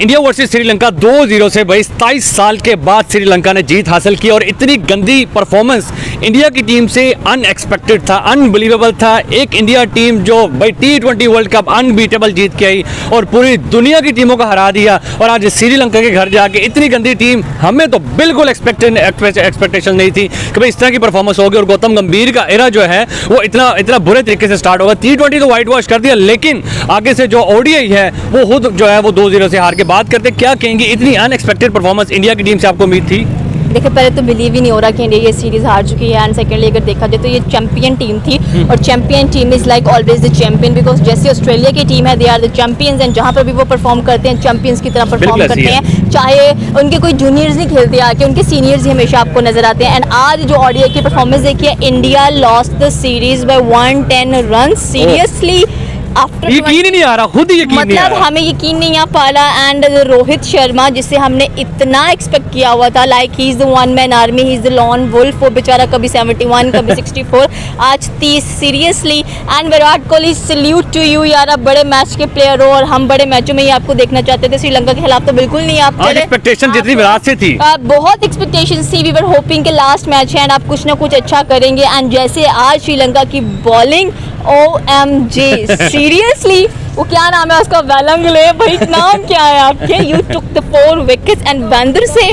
India versus Sri Lanka 2-0 से भाई 27 साल के बाद श्रीलंका ने जीत हासिल की और इतनी गंदी परफॉर्मेंस इंडिया की टीम से अनएक्सपेक्टेड था, अनबिलीवेबल था। एक इंडिया टीम जो भाई T20 वर्ल्ड कप अनबीटेबल जीत के आई और पूरी दुनिया की टीमों को हरा दिया, और आज श्रीलंका के घर जाके इतनी गंदी टीम, हमें तो बिल्कुल एक्सपेक्टेशन नहीं थी कि भाई इस तरह की परफॉर्मेंस होगी और गौतम गंभीर का एरा जो है वो इतना बुरे तरीके से स्टार्ट होगा। T20 तो वाइट वॉश कर दिया, लेकिन आगे से जो ODI है वो खुद जो है वो 2-0 से हार के बात करते। क्या कहेंगे, इतनी अनएक्सपेक्टेड परफॉर्मेंस इंडिया की टीम से आपको उम्मीद थी? देखिए, पहले तो बिलीव ही नहीं हो रहा कि इंडिया ये सीरीज हार चुकी है, एंड सेकेंडली अगर देखा जाए तो ये चैंपियन टीम थी, और champion team is like always the champion, because जैसे ऑस्ट्रेलिया की टीम है they are the champions, and जहाँ पर भी वो परफॉर्म करते हैं चैंपियंस की तरह परफॉर्म करते हैं, चाहे उनके कोई जूनियर्स नहीं खेलते आके, उनके सीनियर्स ही हमेशा आपको नजर आते हैं। एंड आज जो ODI की परफॉर्मेंस देखिए, India lost the series by 110 run. Seriously यकीन ही नहीं आ रहा, खुद ही यकीन नहीं आ रहा। हमें यकीन नहीं आ पा रहा। एंड रोहित शर्मा, जिसे हमने इतना एक्सपेक्ट किया हुआ था, like he is the one man army, he is the lone wolf, वो बेचारा कभी 71 कभी 64, आज 30। Seriously. And Virat Kohli, salute to you यार, आप बड़े मैच के प्लेयर हो और हम बड़े मैचों में ही आपको देखना चाहते थे। श्रीलंका के खिलाफ तो बिल्कुल नहीं आप चले। एक्सपेक्टेशन जितनी विराट से थी, बहुत एक्सपेक्टेशन थी। वी वर होपिंग के लास्ट मैच है एंड आप कुछ ना कुछ अच्छा करेंगे, एंड जैसे आज श्रीलंका की बॉलिंग, OMG, सीरियसली। वो क्या नाम है उसका, वेलंगले, भाई नाम क्या है आपके? You took the 4 wickets and बंदर से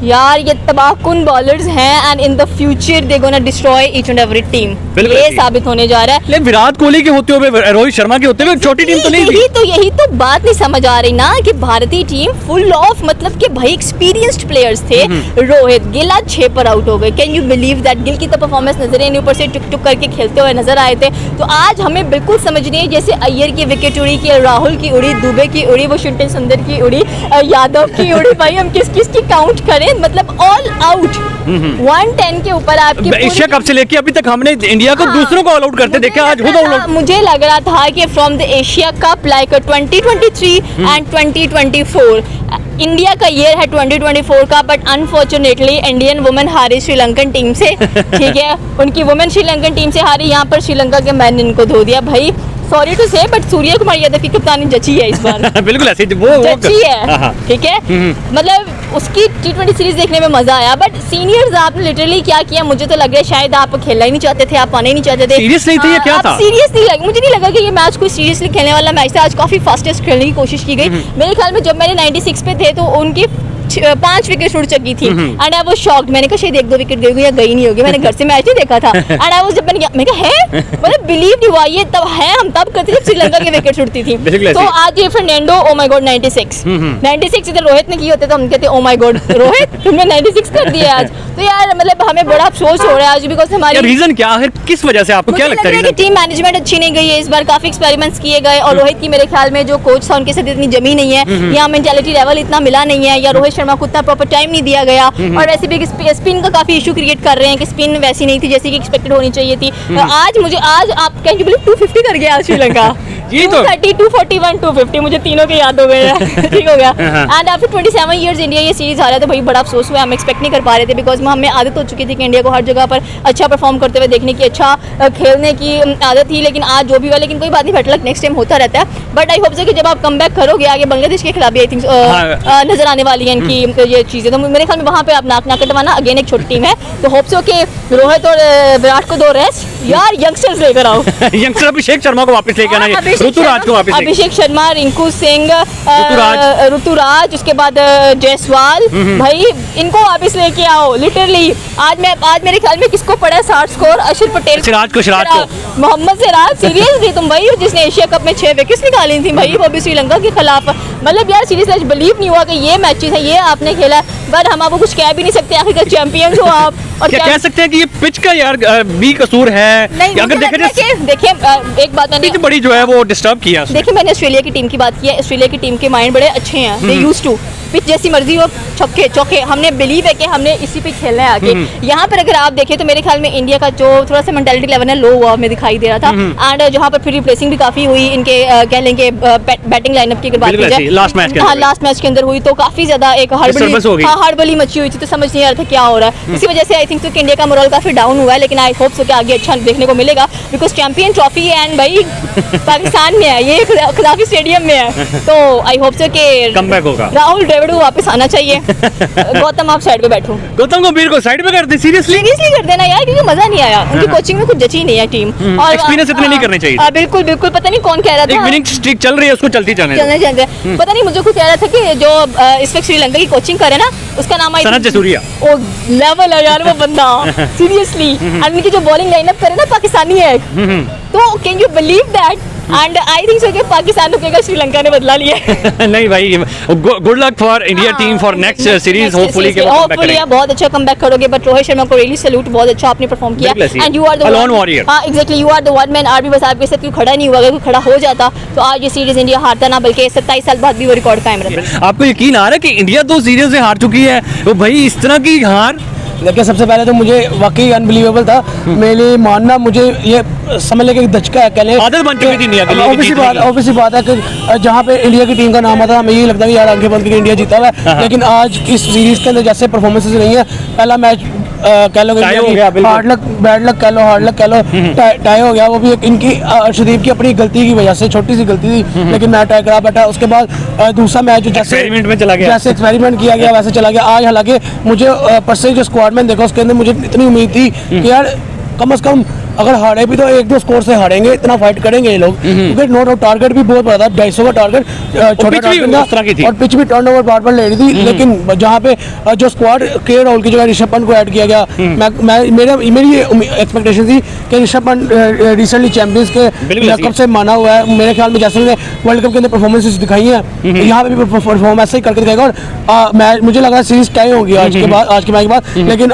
यार, ये तबाहकुन बॉलर्स हैं, and in the future they gonna destroy each and every team. ये साबित होने जा रहा है। लेकिन विराट कोहली के होते हुए, रोहित शर्मा के होते हुए छोटी टीम तो नहीं थी। यही तो बात नहीं समझ आ रही ना, कि भारतीय टीम फुल ऑफ, मतलब कि भाई एक्सपीरियंस्ड प्लेयर्स थे। रोहित, गिल आज 6 पर आउट हो गए। Can you believe that? Gill की तो परफॉर्मेंस नजर ही नहीं, ऊपर से टुक टुक करके खेलते हुए नजर आए थे। तो आज हमें बिल्कुल समझ नहीं है, जैसे अय्यर की विकेट उड़ी, की राहुल की उड़ी, दुबे की उड़ी, वाशिंगटन सुंदर की उड़ी, यादव की उड़ी, भाई हम किस किस की काउंट करें? मतलब ऑल आउट 110 के ऊपर आपके एशिया कप से लेके अभी तक हमने इंडिया को दूसरों को ऑल आउट करते देखा, आज खुद ऑल आउट। मुझे लग रहा था कि from the Asia cup like 2023 and 2024, India का ईयर है 2024 का, बट अनफॉर्चुनेटली इंडियन वुमेन हारी श्रीलंकन टीम से। ठीक है, उनकी वुमेन श्रीलंकन टीम से हारी, यहाँ पर श्रीलंका के मैन ने इनको धो दिया। भाई सॉरी टू से, बट सूर्य कुमार यादव की कप्तानी जची है इस बार। बिल्कुल ऐसी वो जची है, ठीक है। मतलब उसकी T20 सीरीज देखने में मजा आया, बट सीनियर्स आपने लिटरली क्या किया? मुझे तो लग रहा है शायद आप खेलना ही नहीं चाहते थे, आप आने ही नहीं चाहते थे। सीरियस नहीं थे, ये क्या था? सीरियस नहीं लगा, मुझे नहीं लगा कि ये मैच कोई सीरियसली खेलने वाला मैच था। आज काफी फास्टेस्ट खेलने की कोशिश की गई। मेरे ख्याल में जब मैंने 96 पे थे तो उनकी 5 विकेट उड़ चुकी थी, एंड आई वाज शॉक्ड। मैंने कहा शायद 1-2 विकेट गई या गई नहीं होगी, मैंने घर से मैच नहीं देखा था। एंड आई वाज, जब मैंने कहा है, मतलब बिलीव नहीं हुआ, ये तब है, हम तब करते जब श्रीलंका की विकेट उड़ती थी। तो आज ये फर्नांडो, ओ माय गॉड 96 इधर रोहित ने की होते तो हम कहते ओ माय गॉड रोहित तुमने 96 कर दिया आज। तो यार मतलब हमें बड़ा अफसोस हो रहा है आज, बिकॉज हमारी रीजन क्या है, किस वजह से आपको क्या लगता है? टीम मैनेजमेंट अच्छी नहीं गई है इस बार, काफी एक्सपेरिमेंट्स किए गए, और रोहित की मेरे ख्याल में जो कोच था उनके साथ इतनी जमी नहीं है, या मेंटालिटी लेवल इतना मिला नहीं है, या रोहित शर्मा को उतना प्रॉपर टाइम नहीं दिया गया। और वैसे भी स्पिन का काफी इशू क्रिएट कर रहे हैं कि स्पिन वैसी नहीं थी जैसी कि एक्सपेक्टेड होनी चाहिए थी। आज आप कैन यू बिलीव 250 कर गया आज श्रीलंका। 230, 241, 250 मुझे तीनों के याद हो गए हैं। ठीक हो गया। एंड आफ्टर 27 इयर्स इंडिया ये सीरीज हारा, तो भाई बड़ा अफसोस हुआ। हम एक्सपेक्ट नहीं कर पा रहे थे, बिकॉज हमें आदत हो चुकी थी कि इंडिया को हर जगह पर अच्छा परफॉर्म करते हुए देखने की, अच्छा खेलने की आदत थी। लेकिन आज जो भी हुआ, लेकिन कोई बात नहीं, बेटर लक नेक्स्ट टाइम होता रहता है। बट आई होप सो कि जब आप कम बैक करोगे आगे बांग्लादेश के खिलाफ भी आई थिंक नजर आने वाली है इनकी ये चीजें, तो मेरे ख्याल में वहाँ पे आप नाक कटवाना। अगेन एक छोटी टीम है, तो होप सो कि रोहित और विराट को 2 रेस्ट, यार यंगस्टर्स लेकर आओ। यंगस्टर अभिषेक शर्मा को वापस लेकर आना, ऋतुराज को वापस, अभिषेक शर्मा, रिंकू सिंह, ऋतुराज, उसके बाद जायसवाल, भाई इनको वापस लेके आओ। लिटरली आज मेरे ख्याल में किसको पड़ा है 60 स्कोर? अक्षर पटेल, मोहम्मद सिराज। सीरियसली तुम भाई जिसने एशिया कप में 6 विकेट्स निकाली थी भाई, वो भी श्रीलंका के खिलाफ। मतलब यार सीरियसली आज बिलीव नहीं हुआ कि ये मैचेस है, ये आपने खेला। बट हम आपको कुछ कह भी नहीं सकते, आखिर चैंपियंस हो आप। और क्या कह सकते हैं कि ये पिच का यार भी कसूर है? अगर देखिए एक बात मैंने बड़ी जो है वो डिस्टर्ब किया। देखिए मैंने ऑस्ट्रेलिया की टीम की बात की है, ऑस्ट्रेलिया की टीम के माइंड बड़े अच्छे हैं, दे यूज्ड टू। पिच जैसी मर्जी हो, छक्के चौके, हमने बिलीव है कि हमने इसी पे खेलना है आगे। यहाँ पर अगर आप देखें तो मेरे ख्याल में इंडिया का जो थोड़ा सा मेंटालिटी लेवल है लो हुआ हमें दिखाई दे रहा था। एंड जहाँ पर फिर रिप्लेसिंग भी काफी हुई इनके कह लेंगे बैटिंग लाइनअप की अगर बात की जाए, लास्ट मैच के अंदर हुई तो काफी ज्यादा एक हड़बड़ी मची हुई थी, तो समझ नहीं आ रहा था क्या हो रहा है। इसी वजह से आई थिंक तो इंडिया का मोरल काफी डाउन हुआ है, लेकिन आई होप सो कि आगे अच्छा देखने को मिलेगा, बिकॉज चैंपियन ट्रॉफी एंड भाई पाकिस्तान में है, ये खिलाफी स्टेडियम में है, तो आई होप सो कि कमबैक होगा, राहुल द्रविड़ को वापस आना चाहिए। गौतम आप साइड पे बैठो, गौतम गंभीर को साइड पे कर दे, सीरियसली कर देना यार, क्योंकि मजा नहीं आया, उनकी कोचिंग में कुछ जची नहीं है टीम, और एक्सपीरियंस इतने नहीं करने चाहिए। बिल्कुल बिल्कुल, पता नहीं कौन कह रहा था, एक विनिंग स्ट्रीक चल रही है उसको चलती चलने पता नहीं मुझे कुछ कह रहा था कि जो इस वक्त श्रीलंका की कोचिंग करे ना, उसका नाम सनत जसूरिया, ओ लेवल है यार वो बंदा, सीरियसली। और उनकी जो बॉलिंग लाइनअप करे ना पाकिस्तानी है, तो can you believe that? And I think so कि पाकिस्तान रुकेगा, श्रीलंका ने बदला लिया। नहीं भाई, good luck for India team for next series, hopefully आप बहुत अच्छा कमबैक करोगे, बट रोहित शर्मा को रियली सैल्यूट, बहुत अच्छा आपने परफॉर्म किया, and you are the lone warrior. हां exactly, you are the one man army, बस आपके साथ कोई खड़ा नहीं हुआ, अगर कोई खड़ा हो जाता तो आज ये सीरीज इंडिया हारता ना, बल्कि 27 साल बाद भी वो रिकॉर्ड कायम रहता। आपको यकीन आ रहा है कि इंडिया 2 सीरीज से हार चुकी है, तो भाई इस तरह की हार देखिए, सबसे पहले तो मुझे वाकई अनबिलीवेबल था, मेरे लिए मानना, मुझे ये समझ लेके धचका है, कह लें आदत बन चुकी थी इंडिया के लिए। ऑब्वियसली बात है कि जहाँ पे इंडिया की टीम का नाम आता है, हमें यही लगता है कि यार आंखें बंद करके इंडिया जीता हुआ है, लेकिन आज इस सीरीज के अंदर जैसे परफॉर्मेंसेस रही है, पहला मैच कह लो हार्ड लक बैड लक कह लो, हार्ड लक कह लो, टाई हो गया, वो भी इनकी अर्शदीप की अपनी गलती की वजह से, छोटी सी गलती थी, लेकिन मैच टाई करा बैठा। उसके बाद दूसरा मैच जैसे एक्सपेरिमेंट किया गया वैसे चला गया। आज हालांकि मुझे पर्सनली जो स्क्वाड मैन देखा उसके अंदर मुझे इतनी उम्मीद थी कि यार कम से कम अगर हारे भी तो 1-2 स्कोर से हारेंगे, इतना फाइट करेंगे ये लोग, क्योंकि नो डाउट टारगेट भी बहुत बड़ा था, 250 का टारगेट, छोटा टारगेट था, और पिच भी टर्नओवर बार बार ले रही थी, लेकिन जहाँ पे जो स्क्वाड के राहुल की जगह ऋषभ पंत को ऐड किया गया, मेरी ये एक्सपेक्टेशन थी कि ऋषभ पंत रिसेंटली चैंपियंस के कप से माना हुआ है, मेरे ख्याल में जैसे उन्होंने वर्ल्ड कप के अंदर परफॉर्मेंसेस दिखाई हैं, यहाँ पे भी परफॉर्म ऐसे ही करके दिखाएगा, और मुझे लगा सीरीज टाई होगी आज के मैच के बाद, लेकिन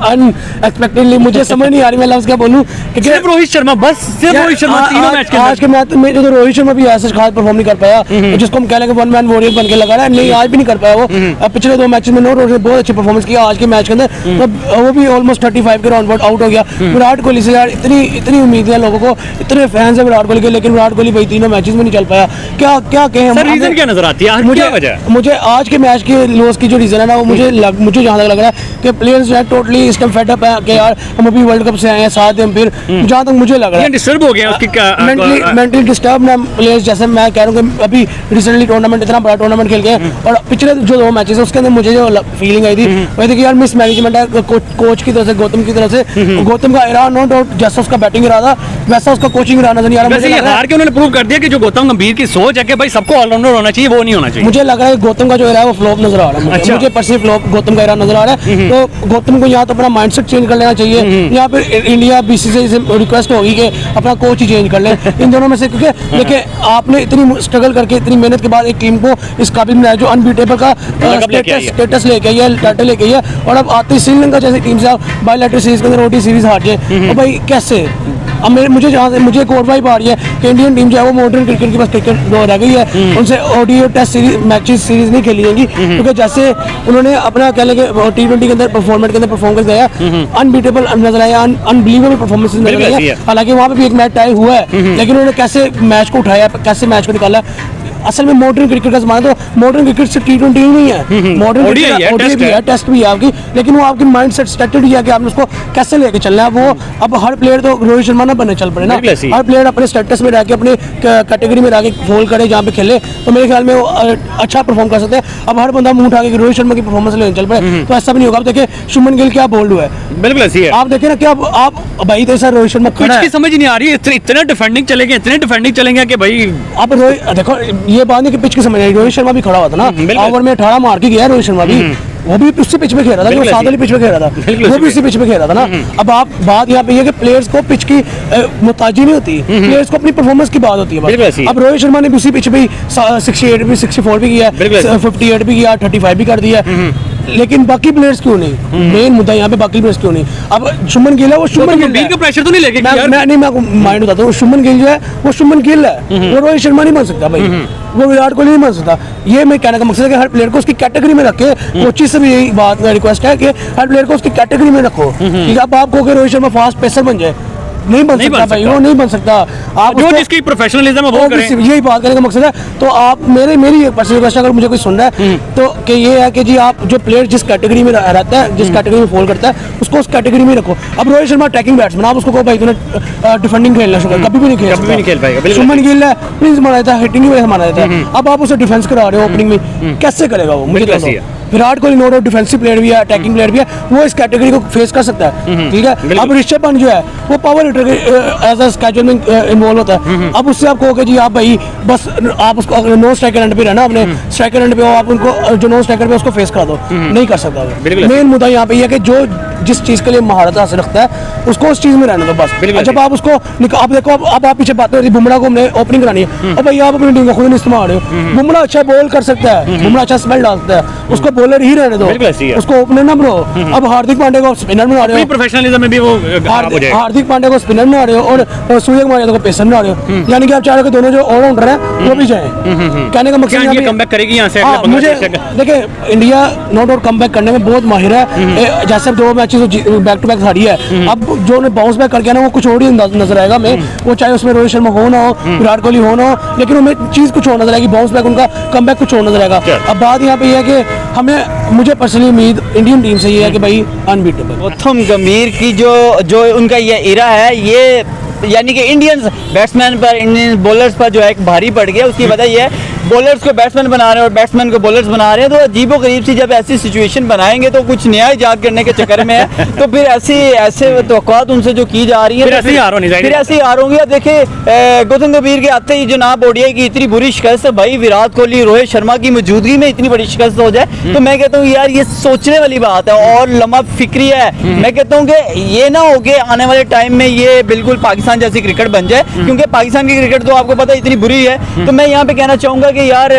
अनएक्सपेक्टेडली मुझे समझ नहीं आ रही, मैं क्या बोलूं, सिर्फ रोहित शर्मा, बस सिर्फ रोहित शर्मा तीनों मैच के आज के मैच में तो रोहित शर्मा भी ऐसे खास परफॉर्म नहीं कर पाया, जिसको हम कह लेंगे वन मैन वॉरियर बन के लगा रहा है, नहीं आज भी नहीं कर पाया वो। पिछले 2 मैचेस में नो रोहित बहुत अच्छी परफॉर्मेंस किया, आज के मैच के अंदर वो भी ऑलमोस्ट 35 के राउंड आउट हो गया। विराट कोहली से यार इतनी उम्मीदें लोगों को, इतने फैंस हैं विराट कोहली के, लेकिन विराट कोहली भाई तीनों मैचेस में नहीं चल पाया, क्या कहें, रीजन क्या नजर आती है? मुझे आज के मैच के लॉस की जो रीजन है ना, वो मुझे जहाँ तक लग रहा है कि प्लेयर्स जो है टोटली इस टाइम फेड अप है कि यार हम अभी वर्ल्ड कप से आए हैं 7 दिन, फिर जहाँ तक मुझे लग रहा है डिस्टर्ब हो गया उसकी मेंटली डिस्टर्ब ना प्लेयर्स, जैसे मैं कह रहा हूँ कि अभी रिसेंटली टूर्नामेंट, इतना बड़ा टूर्नामेंट खेल गए, और पिछले जो 2 मैचेस है उसके अंदर मुझे जो फीलिंग आई थी वही थी कि यार मिस मैनेजमेंट है कोच की तरफ से, गौतम की तरफ से। गौतम का इरादा नो डाउट जैसा उसका बैटिंग इरादा वैसा उसका कोचिंग इरादा नहीं आ रहा, हार के उन्होंने प्रूव कर दिया कि जो गौतम गंभीर की सोच है कि भाई सबको ऑलराउंडर होना चाहिए, वो नहीं होना चाहिए। मुझे लग रहा है गौतम का जो इरादा है वो फ्लॉप नजर आ रहा है, मुझे पर्सनली फ्लॉप गौतम का इरादा नजर आ रहा है, तो गौतम को यहाँ तो अपना माइंडसेट चेंज कर लेना चाहिए, यहाँ पे इंडिया बीसीसीआई से रिक्वेस्ट होगी कि अपना कोच ही चेंज कर ले इन दोनों में से, क्योंकि देखिए आपने इतनी स्ट्रगल करके इतनी मेहनत के बाद एक टीम को इस काबिल बनाया जो अनबीटेबल का स्टेटस लेके आई है, टाइटल लेके आई है, और अब आती श्रीलंका जैसी टीम से आप बायलैटरल सीरीज के अंदर ओडी सीरीज हार जाए, और भाई कैसे? अब मुझे जहाँ से मुझे एक और वाइब आ रही है कि इंडियन टीम जो है वो मॉडर्न क्रिकेट की बस क्रिकेट दो रह गई है, उनसे ओडी और टेस्ट सीरीज नहीं खेली जाएंगी, क्योंकि जैसे उन्होंने अपना कह लेंगे T20 के अंदर फॉर्मेट के अंदर परफॉर्म कर दिया, अनबीटेबल नजर आया, अनबिलीवेबल परफॉर्मेंस नजर आया। हालांकि वहाँ पे भी एक मैच टाई हुआ है, लेकिन उन्होंने कैसे मैच को उठाया, कैसे मैच को निकाला। असल में मॉडर्न क्रिकेट का ज़माना, तो मॉडर्न क्रिकेट से T20 ही नहीं है, मॉडर्न ओडी भी है, टेस्ट भी है आपकी, लेकिन वो आपकी माइंड सेट स्ट्रैटेजी है कि आपने उसको कैसे लेके चलना है। वो अब हर प्लेयर तो रोहित शर्मा ना बनने चल पड़े ना, हर प्लेयर अपने स्टेटस में रह के अपने कैटेगरी में रह के फोल्ड करे जहाँ पे खेले, तो मेरे ख्याल में वो अच्छा परफॉर्म कर सकते हैं। अब हर बंदा मुंह उठा के रोहित शर्मा की परफॉर्मेंस लेने चल पड़े तो ऐसा भी नहीं होगा। अब देखिए शुभमन गिल क्या बोल्ड हुआ है, बिल्कुल ऐसी है। आप देखें ना कि अब आप भाई तो सर रोहित शर्मा खड़ा है, समझ नहीं आ रही है, इतने डिफेंडिंग चलेंगे कि भाई अब रोहित देखो ये बात नहीं कि पिच की समझ नहीं, रोहित शर्मा भी खड़ा हुआ था ना, ओवर में 18 मार के गया रोहित शर्मा भी, वो भी उसी पिच में खेल रहा था, जो सात वाली पिच में खेल रहा था, वो भी उसी पिच में खेल रहा था ना। अब आप बात यहाँ पे ये कि प्लेयर्स को पिच की मुताजी नहीं होती, प्लेयर्स को अपनी परफॉर्मेंस की बात होती है। अब रोहित शर्मा ने भी उसी पिच पे 68 भी 64 भी किया, 58 भी किया, 35 भी कर दिया, लेकिन बाकी प्लेयर्स क्यों नहीं? मेन मुद्दा यहाँ पे बाकी प्लेयर्स क्यों नहीं? अब शुभमन गिल है, वो शुभमन गिल गंभीर का प्रेशर तो नहीं लेके कि यार मैं आपको माइंड बताता हूँ, शुभमन गिल जो है वो शुभमन गिल है, वो रोहित शर्मा नहीं बन सकता भाई, वो विराट कोहली नहीं बन सकता। ये मैं कहने का मकसद है कि हर प्लेयर को उसकी कैटेगरी में रखे। कोचिज से भी यही बात रिक्वेस्ट है कि हर प्लेयर को उसकी कैटेगरी में रखो। कि अब आप कहो कि रोहित शर्मा फास्ट पेसर बन जाए, नहीं बन सकता भाई, वो नहीं बन सकता। आप जो उसको- जिसकी प्रोफेशनलिज्म है वो करें। यही बात करने का मकसद है। तो आप मेरी पर्सनल रिक्वेस्ट, अगर मुझे कोई सुन रहा है तो कि ये है कि जी आप जो प्लेयर जिस कैटेगरी में रहता है, जिस कैटेगरी में फॉल करता है, उसको उस कैटेगरी में रखो। अब रोहित शर्मा अटैकिंग बैट्समैन, आप उसको कहो भाई तूने डिफेंडिंग खेलना शुरू कर, कभी भी नहीं खेल कभी भी नहीं खेल पाएगा, सकता। बिल्कुल। शुभमन गिल है, प्रिंस माना जाता है, हिटिंग में माना जाता है। अब आप उसे डिफेंस करा रहे हो ओपनिंग में, कैसे करेगा वो? मुझे बिल्कुल तो ऐसी है। Virat Kohli no doubt defensive player भी है, अटैकिंग प्लेयर भी है, वो इस कैटेगरी को फेस कर सकता है, ठीक है। बिल्कुल। अब ऋषभ पंत जो है वो power hitter as a schedule में इन्वॉल्व होता है। अब उससे आप कहोगे जी आप भाई बस आप उसको अगर नो स्ट्राइकर एंड पे रहना, अपने स्ट्राइकर एंड पे हो, आप उनको जो नो स्ट्राइकर पे उसको फेस करा दो, नहीं कर सकता बिल्कुल। वो। मेन मुद्दा यहाँ पे ये है कि जो जिस चीज के लिए महारत हासिल रखता है उसको उस चीज में रहने दो बस। बिल्कुल। जब आप उसको आप देखो, अब आप पीछे बात हो रही बुमराह को हमने ओपनिंग करानी है, अब भाई आप अपनी टीम का खुद नहीं इस्तेमाल रहे हो। बुमराह अच्छा बॉल कर सकता है, बुमराह अच्छा स्पेल डाल सकता है, उसको बॉलर ही रहने दो, बिल्कुल ऐसी है। उसको ओपनर ना बनाओ। अब हार्दिक पांडे को स्पिनर बना रहे अपनी हो, प्रोफेशनलिज्म में भी वो खराब हो जाएगा। हार्दिक पांडे को स्पिनर बना रहे हो और सूर्य कुमार यादव को पेसर बना रहे हो, यानी कि आप चाह रहे हो कि दोनों जो ऑलराउंडर हैं वो भी जाएं। कहने का मकसद क्या यहाँ इंडिया पे- कमबैक करेगी यहाँ से हाँ, अगले मुझे 15 से? देखिए इंडिया नो डाउट कमबैक करने में बहुत माहिर है। जैसे अब 2 मैचेस बैक टू बैक हारी है, अब जो ने बाउंस बैक करके ना वो कुछ और ही नजर आएगा हमें। वो चाहे उसमें रोहित शर्मा हो ना हो, विराट कोहली हो ना हो, लेकिन हमें चीज कुछ और नजर आएगी, बाउंस बैक उनका कमबैक कुछ और नजर आएगा। अब बात यहाँ पे ये है कि मुझे पर्सनली उम्मीद इंडियन टीम से ये है कि भाई अनबीटेबल। गौतम गंभीर की जो उनका ये इरा है, ये यानी कि इंडियन बैट्समैन पर, इंडियन बॉलर्स पर जो है एक भारी पड़ गया। उसकी वजह यह है बॉलर्स को बैट्समैन बना रहे हैं और बैट्समैन को बॉलर्स बना रहे हैं, तो अजीबो गरीब सी जब ऐसी सिचुएशन बनाएंगे तो कुछ नया इजाद करने के चक्कर में है तो फिर ऐसे तवक्कुआत उनसे जो की जा रही है फिर ऐसे ही हार होनी चाहिए। फिर ऐसे ही हार होंगी। अब देखिए गौतम गंभीर के आते ही जनाब ओडीआई की इतनी बुरी शिकस्त, भाई विराट कोहली रोहित शर्मा की मौजूदगी में इतनी बड़ी शिकस्त हो जाए तो मैं कहता हूँ यार ये सोचने वाली बात है और लम्हा फिक्री है। मैं कहता हूँ कि ये ना हो कि आने वाले टाइम में ये बिल्कुल पाकिस्तान जैसी क्रिकेट बन जाए, क्योंकि पाकिस्तान की क्रिकेट तो आपको पता है इतनी बुरी है। तो मैं यहाँ पे कहना चाहूंगा कि यार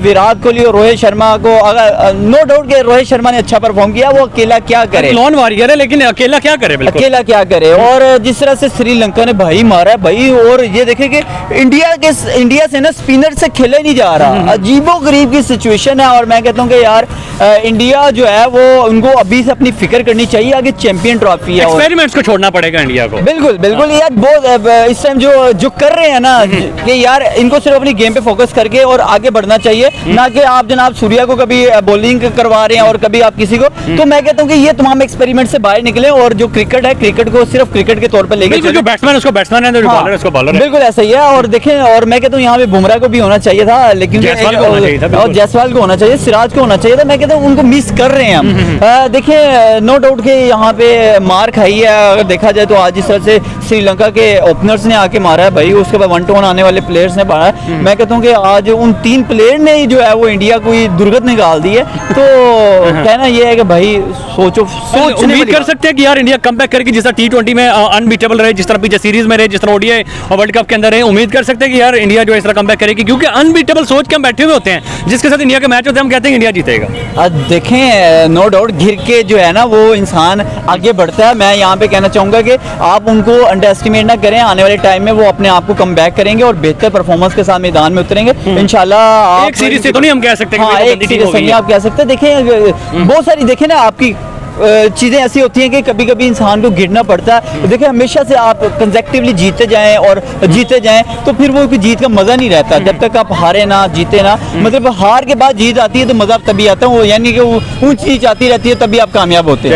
विराट कोहली और रोहित शर्मा को, अगर नो डाउट कि रोहित शर्मा ने अच्छा परफॉर्म किया, वो अकेला क्या करे, लॉन वॉरियर है लेकिन अकेला क्या करे? बिल्कुल अकेला क्या करे। और जिस तरह से श्रीलंका ने भाई मारा है भाई, और ये देखे कि इंडिया से ना स्पिनर से खेला ही नहीं जा रहा, अजीबो गरीब की सिचुएशन है। और मैं कहता हूँ कि यार इंडिया जो है वो उनको अभी से अपनी फिक्र करनी चाहिए, आगे चैंपियन ट्रॉफी है। एक्सपेरिमेंट्स को छोड़ना पड़ेगा इंडिया को। बिल्कुल बिल्कुल यार, बहुत इस टाइम जो कर रहे हैं ना कि यार इनको सिर्फ अपनी गेम पे फोकस करके और आगे बढ़ना चाहिए, ना कि आप जनाब सूर्या को कभी बॉलिंग करवा रहे हैं और कभी आप किसी को। तो मैं कहता हूँ कि ये तमाम एक्सपेरिमेंट से बाहर निकले और जो क्रिकेट है, क्रिकेट को सिर्फ क्रिकेट के तौर पर लेके बिल्कुल, जो बैट्समैन उसको बैट्समैन है, जो हाँ, बॉलर है उसको बॉलर है। बिल्कुल ऐसा ही है। और देखें, और मैं कहता हूँ यहाँ पे बुमराह को भी होना चाहिए था, लेकिन जायसवाल को होना चाहिए था, बिल्कुल। और जायसवाल को होना चाहिए, सिराज को होना चाहिए था। मैं कहता हूँ उनको मिस कर रहे हैं हम। देखें नो डाउट के यहाँ पे मार खाई है, अगर देखा जाए तो आज इस तरह से श्रीलंका के ओपनर्स ने आके मारा है भाई, उसके बाद 1 to 1 आने वाले प्लेयर्स ने मारा है। मैं कहता हूँ कि आज उन 3 प्लेयर ने जो है वो इंडिया को दुर्गत निकाल दी है। तो कहना ये है कि भाई उम्मीद कर सकते हैं कि यार इंडिया कमबैक करेगी, जिस तरह T20 में अनबीटेबल रहे, जिस तरह पीछे सीरीज में रहे, जिस तरह ओडीआई और वर्ल्ड कप के अंदर रहे। उम्मीद कर सकते हैं कि यार इंडिया जो है इस तरह कमबैक करेगी, क्योंकि अनबीटेबल सोच के हम बैठे हुए होते हैं, जिसके साथ इंडिया के मैच होते हैं हम कहते हैं इंडिया जीतेगा। देखें नो डाउट घिर के जो है ना वो इंसान आगे बढ़ता है। मैं यहाँ पे कहना चाहूँगा कि आप उनको अंडर एस्टिमेट ना करें, आने वाले टाइम में वो अपने आप को कम बैक करेंगे और बेहतर परफॉर्मेंस के साथ मैदान में उतरेंगे इंशाल्लाह। एक सीरीज से तो नहीं हम कह सकते कि हाँ, भाई वो एक गंदी टीम सीरीज हो से गई नहीं है। आप कह सकते। देखें बहुत सारी देखें ना आपकी चीज़ें ऐसी होती हैं कि कभी कभी इंसान को गिरना पड़ता है। देखिए हमेशा से आप कंसेक्टिवली जीते जाएं और जीते जाएं तो फिर वो कोई जीत का मज़ा नहीं रहता। जब तक आप हारे ना, जीते ना, मतलब हार के बाद जीत आती है तो मज़ा तभी आता है, वो यानी कि वो ऊंच नीच आती रहती है, तभी आप कामयाब होते हैं।